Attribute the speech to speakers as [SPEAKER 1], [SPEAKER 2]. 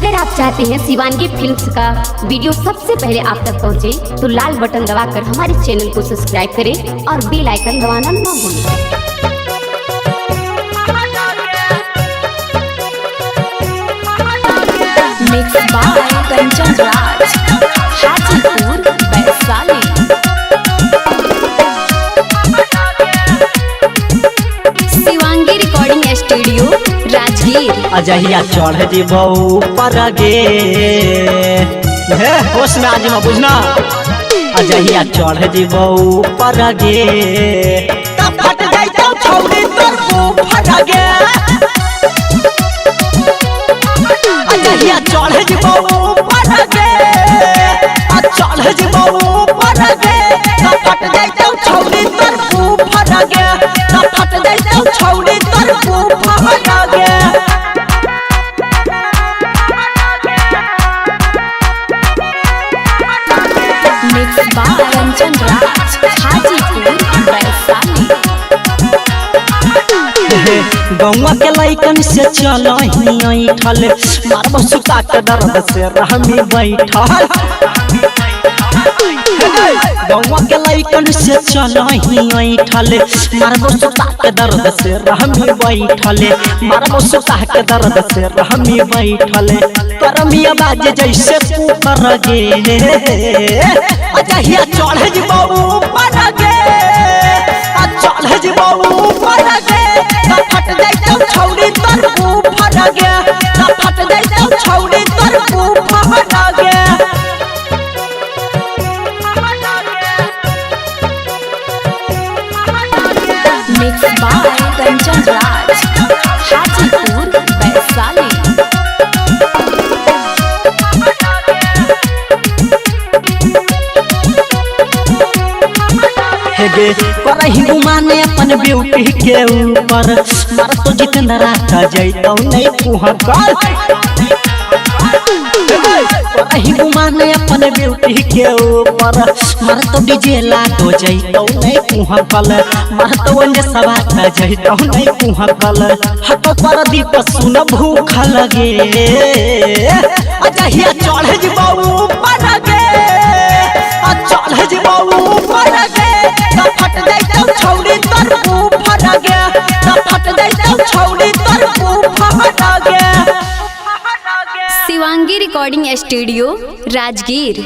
[SPEAKER 1] अगर आप चाहते हैं शिवानगी फिल्म्स का वीडियो सबसे पहले आप तक पहुंचे, तो लाल बटन दबाकर हमारे चैनल को सब्सक्राइब करें और बेल आइकन दबाना ना भूलें।
[SPEAKER 2] Mix by Kanchan Raj, Hajipur Vaishali. Shivangi recording studio Rajgir.
[SPEAKER 3] अजहिया चढ़ जीबो ऊपर गे हे होश में आजिमा बुझना। अजहिया चढ़ जीबो ऊपर गे तब फट जाइतो छौरी तोर ऊपर गे। अजहिया चढ़ जीबो ऊपर गे चढ़ जीबो ऊपर गे तब फट जाइतो छौरी तोर ऊपर गे तब फट जाइतो छौरी तोर ऊपर गे।
[SPEAKER 2] Mix by Kanchan Raj, Hajipur Vaishali.
[SPEAKER 3] गौवा के लइकन से चलही ठल मारबो सुता के दर्द से रहमी बैठल। गौवा के लइकन से चलही ठल मारबो सुता के दर्द से रहमी बैठल मारबो सुता के दर्द से रहमी बैठल। करमिया बाजे जैसे ऊपर गे अजहिया चढ़ जीबो ऊपर गे चढ़ जीबो ऊपर गे फट जाइतो छौरी तोर ऊपर गे फट जाइतो छौरी तोर ऊपर गे।
[SPEAKER 2] Mix by Kanchan Raj, Hajipur Vaishali.
[SPEAKER 3] गे करही घुमाने अपन ब्यूटी के ऊपर मार तो जितना राखा जाइतो नहीं कुहकर। करही घुमाने अपन ब्यूटी के ऊपर मार तो डीजे लागो जाइतो नहीं कुहकल मार तो ओने सवा खा जाइतो नहीं कुहकल। हतो पर दीप सुन भूख लगे अजहिया चढ़ जीबो ऊपर गे चढ़ जीबो ऊपर गे फट जाइतो छौरी तोर ऊपर गे फट जाइतो छौरी तोर ऊपर गे।
[SPEAKER 2] Shivangi recording studio Rajgir.